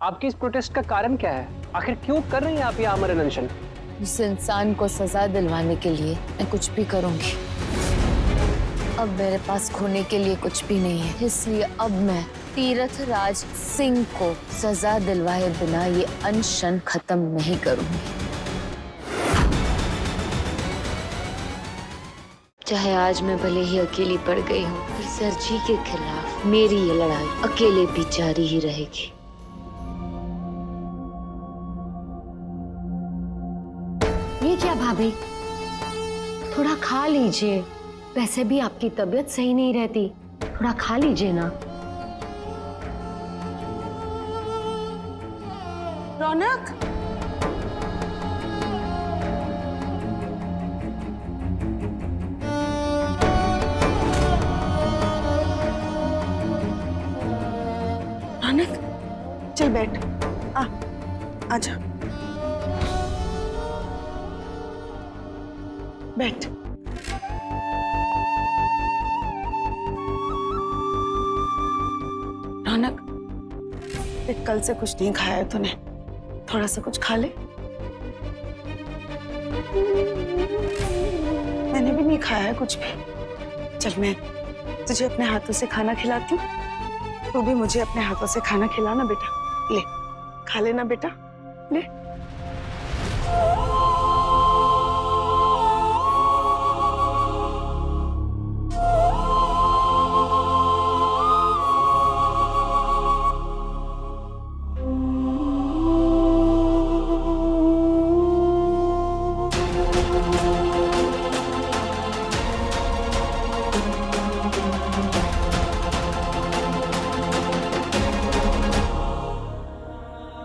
आपकी इस प्रोटेस्ट का कारण क्या है? आखिर क्यों कर रही हैं आप ये आमरण अनशन? उस इंसान को सजा दिलवाने के लिए मैं कुछ भी करूंगी। अब मेरे पास खोने के लिए कुछ भी नहीं है, इसलिए अब मैं तीरथ राज सिंह को सजा दिलवाए बिना ये अनशन खत्म नहीं करूंगी। चाहे आज मैं भले ही अकेली पड़ गई हूँ, पर सर जी के खिलाफ मेरी ये लड़ाई अकेले भी जारी ही रहेगी। ये क्या भाभी, थोड़ा खा लीजिए। वैसे भी आपकी तबीयत सही नहीं रहती, थोड़ा खा लीजिए ना। रौनक, रौनक, चल बैठ। आजा, बैठ। रौनक, देख कल से कुछ नहीं खाया है तूने, थोड़ा सा कुछ खा ले। मैंने भी नहीं खाया है कुछ भी। चल मैं तुझे अपने हाथों से खाना खिलाती हूँ, तू भी मुझे अपने हाथों से खाना खिलाना बेटा। ले खा लेना बेटा, ले।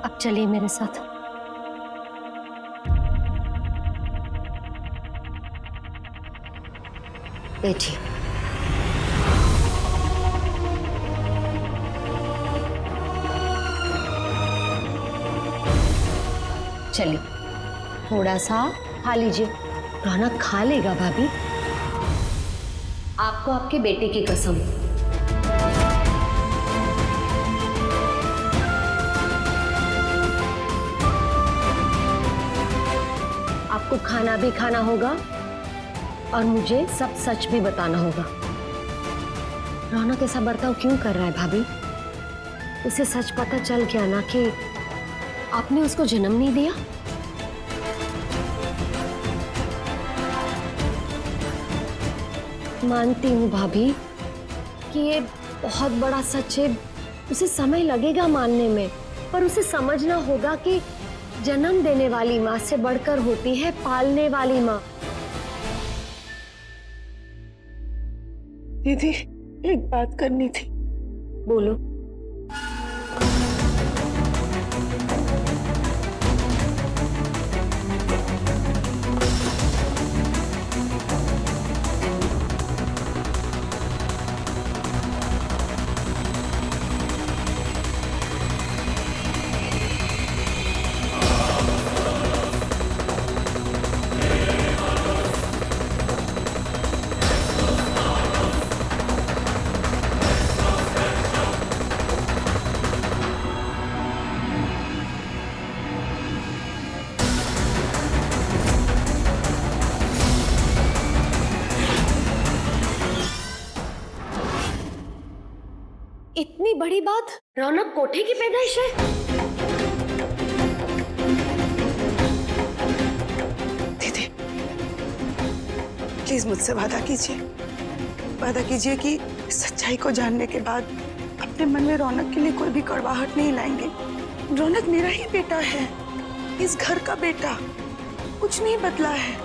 अब चलिए मेरे साथ। बैठिए। चलिए थोड़ा सा खा लीजिए। रौनक खा लेगा भाभी, आपको आपके बेटे की कसम। आपको खाना भी खाना होगा और मुझे सब सच भी बताना होगा। रौनक ऐसा बर्ताव क्यों कर रहा है भाभी? उसे सच पता चल गया ना कि आपने उसको जन्म नहीं दिया। मानती हूँ भाभी कि ये बहुत बड़ा सच है, उसे समय लगेगा मानने में, पर उसे समझना होगा कि जन्म देने वाली माँ से बढ़कर होती है पालने वाली माँ। दीदी, एक बात करनी थी। बोलो। इतनी बड़ी बात, रौनक कोठे की पैदाइश है? दीदी प्लीज मुझसे वादा कीजिए, वादा कीजिए कि इस सच्चाई को जानने के बाद अपने मन में रौनक के लिए कोई भी कड़वाहट नहीं लाएंगे। रौनक मेरा ही बेटा है, इस घर का बेटा, कुछ नहीं बदला है।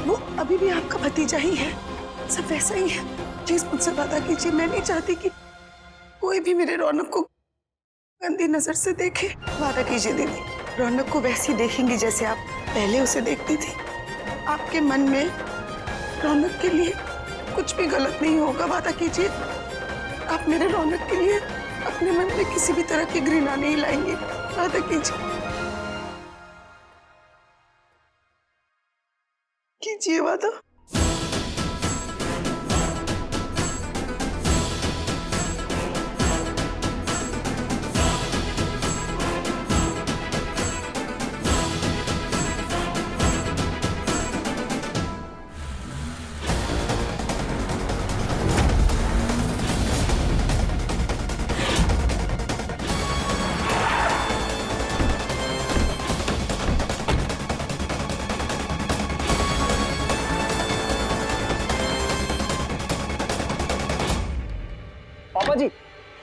वो अभी भी आपका भतीजा ही है, सब वैसा ही है। प्लीज मुझसे वादा कीजिए, मैं नहीं चाहती कि कोई भी मेरे रौनक को गंदी नजर से देखे। वादा कीजिए दीदी, रौनक को वैसी देखेंगी जैसे आप पहले उसे देखती थी। आपके मन में रौनक के लिए कुछ भी गलत नहीं होगा। वादा कीजिए, आप मेरे रौनक के लिए अपने मन में किसी भी तरह की घृणा नहीं लाएंगे। वादा कीजिए वादा।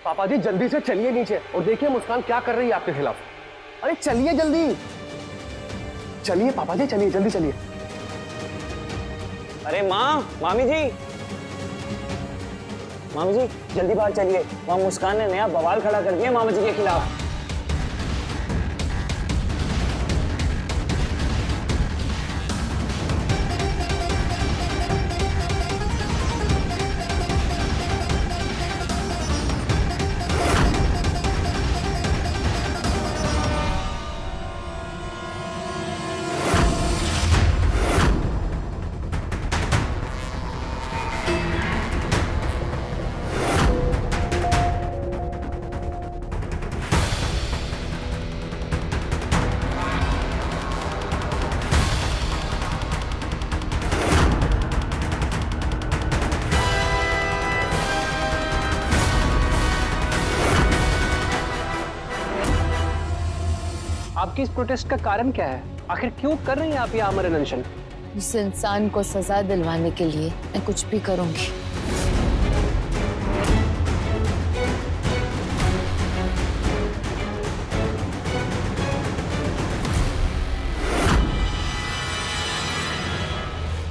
पापा जी जल्दी से चलिए नीचे और देखिए मुस्कान क्या कर रही है आपके खिलाफ। अरे चलिए जल्दी, चलिए पापा जी चलिए, जल्दी चलिए। अरे माँ, मामी जी जल्दी बाहर चलिए। वहाँ मुस्कान ने नया बवाल खड़ा कर दिया मामा जी के खिलाफ। आपकी इस प्रोटेस्ट का कारण क्या है? आखिर क्यों कर रही हैं आप ये आमरण अनशन? उस इंसान को सजा दिलवाने के लिए मैं कुछ भी करूंगी।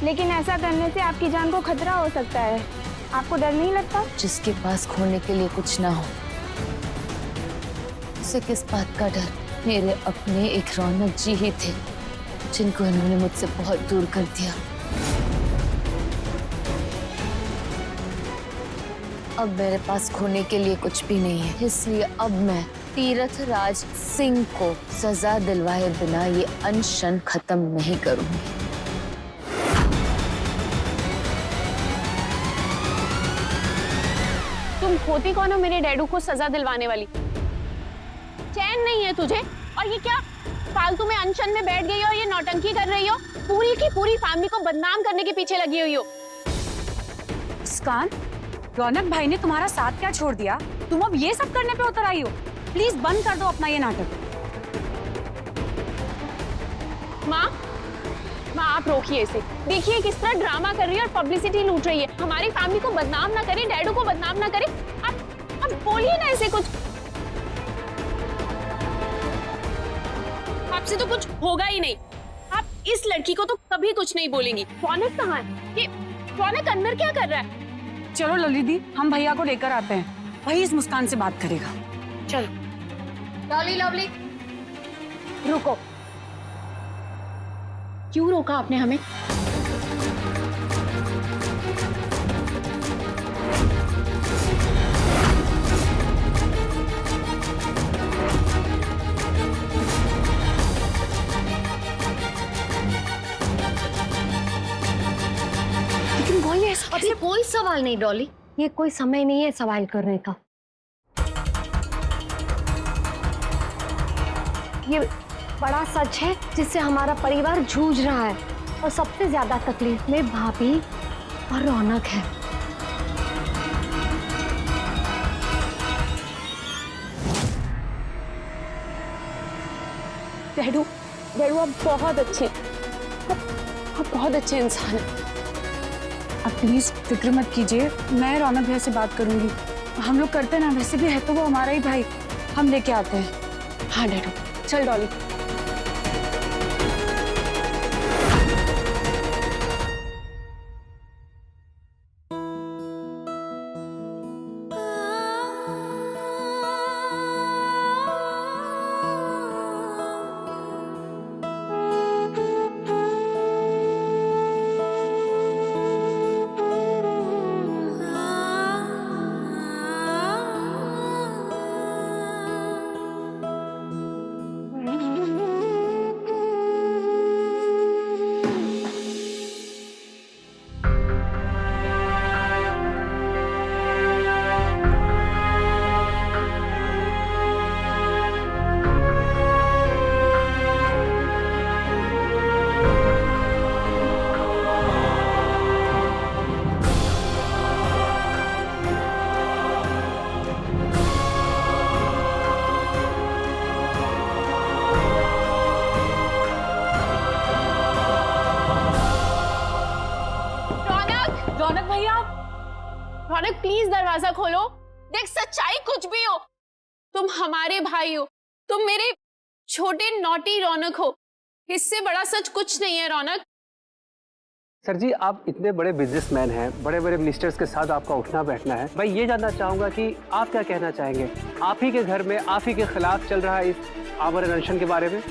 लेकिन ऐसा करने से आपकी जान को खतरा हो सकता है, आपको डर नहीं लगता? जिसके पास खोने के लिए कुछ ना हो, उसे किस बात का डर? मेरे अपने एक रौनक जी ही थे जिनको इन्होंने मुझसे बहुत दूर कर दिया। अब मेरे पास खोने के लिए कुछ भी नहीं है, इसलिए अब मैं तीरथ राज सिंह को सजा दिलवाए बिना ये अनशन खत्म नहीं करूंगी। तुम होती कौन हो मेरे डैडू को सजा दिलवाने वाली? चैन नहीं है तुझे? और ये क्या फालतू में अनशन में बैठ गई हो और ये नौटंकी कर रही हो? पूरी की पूरी फैमिली को बदनाम करने के पीछे लगी हुई हो। मुस्कान, रौनक भाई ने तुम्हारा साथ क्या छोड़ दिया? तुम अब ये सब करने पे उतर आई हो? प्लीज बंद कर दो अपना ये नाटक। माँ आप रोकिए इसे। देखिए किस तरह ड्रामा कर रही है और पब्लिसिटी लूट रही है। हमारी फैमिली को बदनाम ना करे, डैडू को बदनाम ना करे। आप बोलिए ना ऐसे कुछ। आपसे तो कुछ होगा ही नहीं। आप इस लड़की को तो कभी कुछ नहीं बोलेंगी। रौनक कहाँ है? ये रौनक अंदर क्या कर रहा है? चलो ललित दी, हम भैया को लेकर आते हैं, वही इस मुस्कान से बात करेगा। चलो। लवली लवली, रुको। क्यों रोका आपने हमें? लेकिन बोलिए, अभी कोई सवाल नहीं डॉली, ये कोई समय नहीं है सवाल करने का। ये बड़ा सच है जिससे हमारा परिवार जूझ रहा है, और सबसे ज्यादा तकलीफ में भाभी और रौनक है। डैडू आप बहुत अच्छे, आप बहुत अच्छे इंसान हैं। आप प्लीज फिक्र मत कीजिए, मैं रौनक भैया से बात करूंगी। हम लोग करते ना, वैसे भी है तो वो हमारा ही भाई, हम लेके आते हैं। हाँ डैडू, चल डॉली। हमारे भाई हो, तुम मेरे छोटे नॉटी रौनक हो। इससे बड़ा सच कुछ नहीं है रौनक। सर जी, आप इतने बड़े बिजनेसमैन हैं, बड़े बड़े मिनिस्टर्स के साथ आपका उठना बैठना है। मैं ये जानना चाहूंगा कि आप क्या कहना चाहेंगे, आप ही के घर में आप ही के खिलाफ चल रहा है इस आमरण अनशन के बारे में?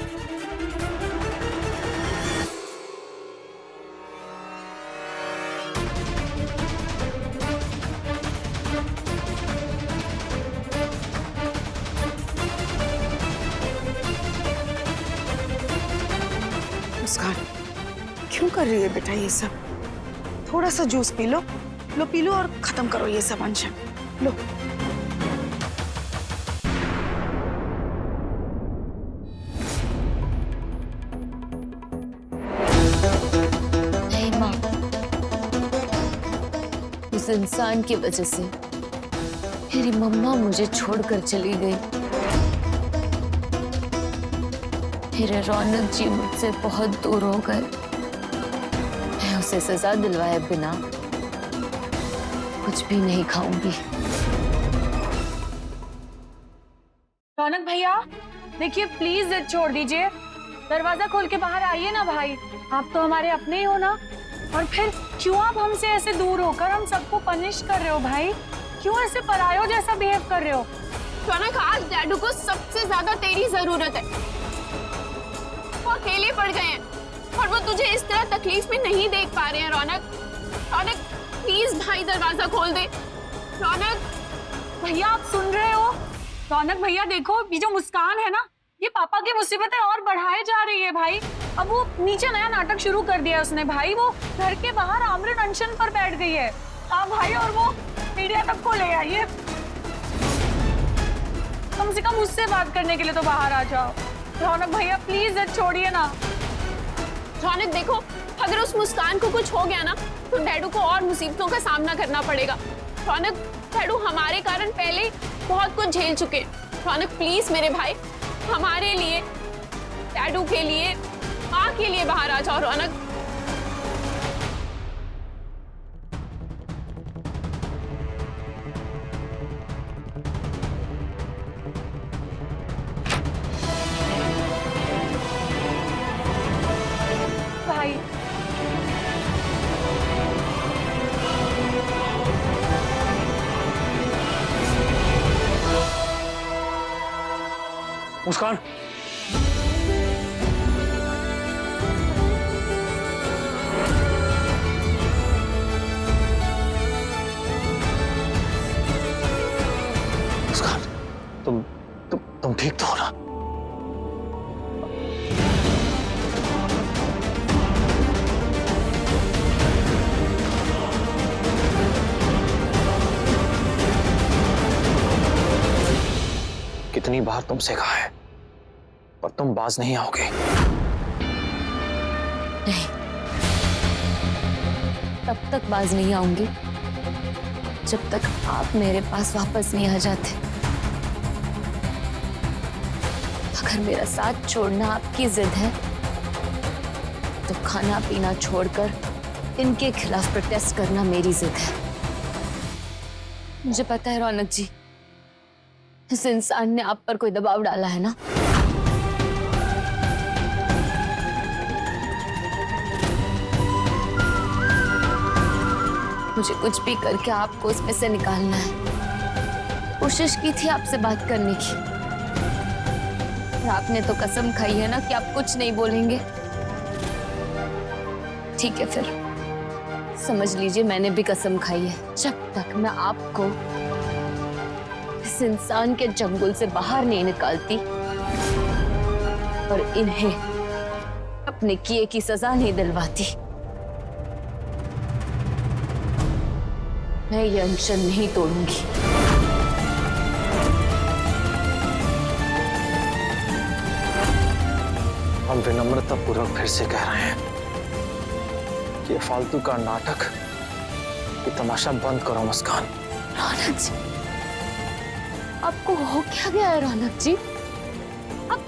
मुस्कान, क्यों कर रही है बेटा ये सब? थोड़ा सा juice P low, P low और खत्म करो ये सब अनशन। लो। नहीं माँ, उस इंसान की वजह से मेरी मम्मा मुझे छोड़कर चली गई। मेरे रौनक जी मुझसे बहुत दूर हो गए। मैं उसे सजा दिलवाए बिना कुछ भी नहीं खाऊंगी। रौनक भैया देखिए, प्लीज जिद छोड़ दीजिए, दरवाजा खोल के बाहर आइए ना भाई। आप तो हमारे अपने ही हो ना। और फिर क्यों आप हमसे ऐसे दूर होकर हम सबको पनिश कर रहे हो भाई? क्यों ऐसे परायों जैसा बिहेव कर रहे हो? रौनक, आज डैडू को सबसे ज्यादा तेरी जरूरत है। वो अकेले पड़ गए हैं और वो तुझे इस तरह तकलीफ में नहीं देख पा रहे हैं। रौनक, रौनक प्लीज भाई दरवाजा खोल दे। रौनक भैया आप सुन रहे हो? रौनक भैया देखो, ये जो मुस्कान है ना, ये पापा की मुसीबतें और बढ़ाए जा रही है भाई। अब वो नीचे नया नाटक शुरू कर दिया उसने भाई। वो घर के बाहर आमरण अनशन पर बैठ गई है। आप भाई और वो मीडिया तक को ले आइए। कम से कम उससे बात करने के लिए तो बाहर आ जाओ। रौनक भैया प्लीज छोड़िए ना। रौनक देखो, अगर उस मुस्कान को कुछ हो गया ना तो डैडू को और मुसीबतों का सामना करना पड़ेगा। रौनक, डैडू हमारे कारण पहले ही बहुत कुछ झेल चुके हैं। रौनक प्लीज मेरे भाई, हमारे लिए, डैडू के लिए, माँ के लिए बाहर आ जाओ। रौनक भाई मुस्कान, मुस्कान, तुम ठीक तो हो ना? कितनी बार तुमसे कहा है, पर तुम बाज नहीं आओगे। नहीं, तब तक बाज नहीं आऊंगी जब तक आप मेरे पास वापस नहीं आ जाते। अगर मेरा साथ छोड़ना आपकी जिद है तो खाना पीना छोड़कर इनके खिलाफ प्रोटेस्ट करना मेरी जिद है। मुझे पता है रौनक जी, इस इंसान ने आप पर कोई दबाव डाला है ना। मुझे कुछ भी करके आपको उसमें से निकालना है। कोशिश की थी आपसे बात करने की, और आपने तो कसम खाई है ना कि आप कुछ नहीं बोलेंगे। ठीक है, फिर समझ लीजिए मैंने भी कसम खाई है। जब तक मैं आपको इस इंसान के चंगुल से बाहर नहीं निकालती और इन्हें अपने किए की सजा नहीं दिलवाती, मैं ये अनशन नहीं तोड़ूंगी। हम विनम्रतापूर्वक फिर से कह रहे हैं कि फालतू का नाटक, ये तमाशा बंद करो मुस्कान। रौनक जी, आपको हो क्या गया है रौनक जी? आप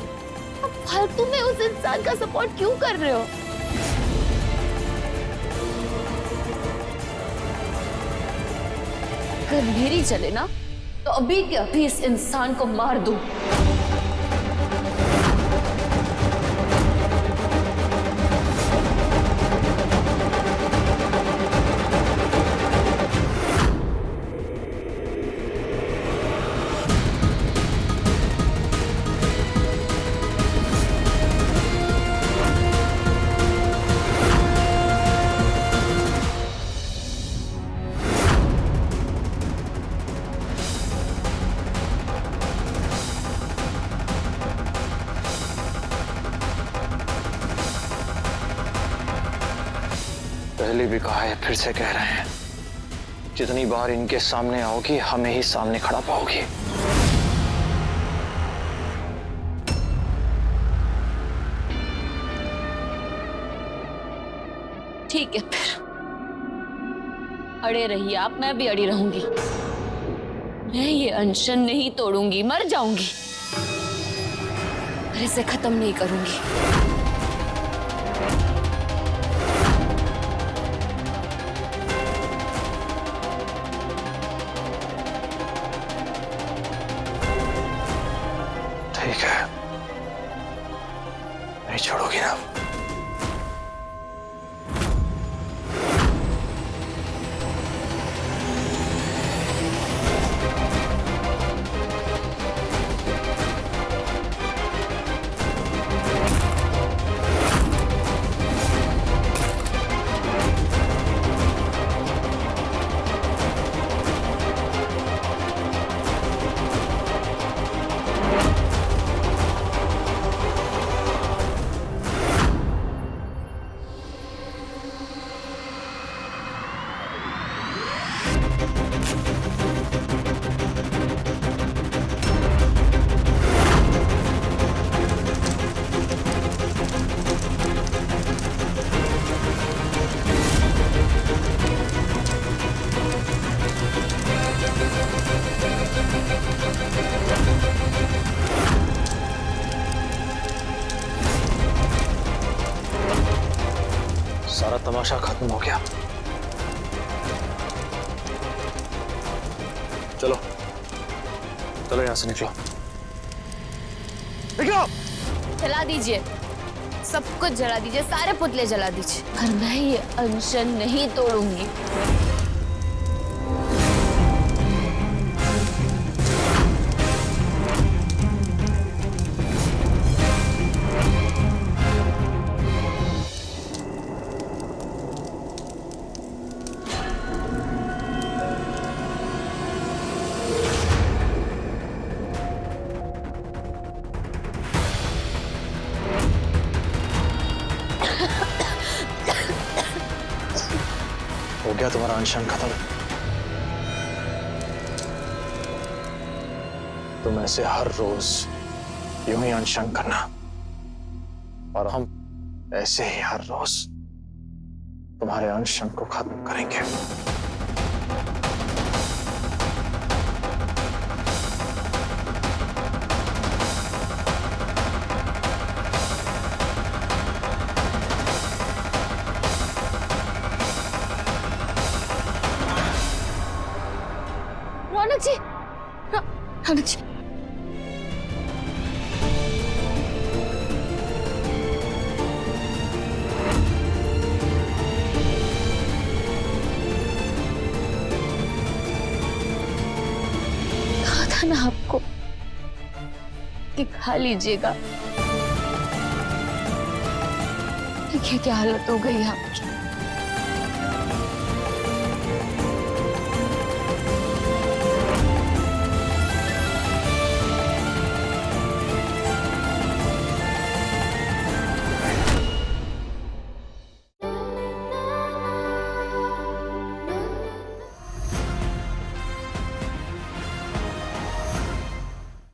फालतू में उस इंसान का सपोर्ट क्यों कर रहे हो? अगर मेरी चले ना तो अभी के अभी इस इंसान को मार दूं। पहले भी कहा है, फिर से कह रहे हैं, जितनी बार इनके सामने आओगी हमें ही सामने खड़ा पाओगी। ठीक है, फिर अड़े रहिए आप, मैं भी अड़ी रहूंगी। मैं ये अनशन नहीं तोड़ूंगी, मर जाऊंगी पर इसे खत्म नहीं करूंगी। ठीक है, नहीं छोड़ोगी ना? सारा तमाशा खत्म हो गया। चलो चलो, यहां से निकलो, निकलो। जला दीजिए, सब कुछ जला दीजिए, सारे पुतले जला दीजिए, पर मैं ये अनशन नहीं तोड़ूंगी। हो गया तुम्हारा अनशन खत्म। तुम ऐसे हर रोज यूं ही अनशन करना, और हम ऐसे ही हर रोज तुम्हारे अनशन को खत्म करेंगे। रौनक जी, रौनक जी, कहा था ना आपको कि खा लीजिएगा। देखिए क्या हालत हो गई है आपकी।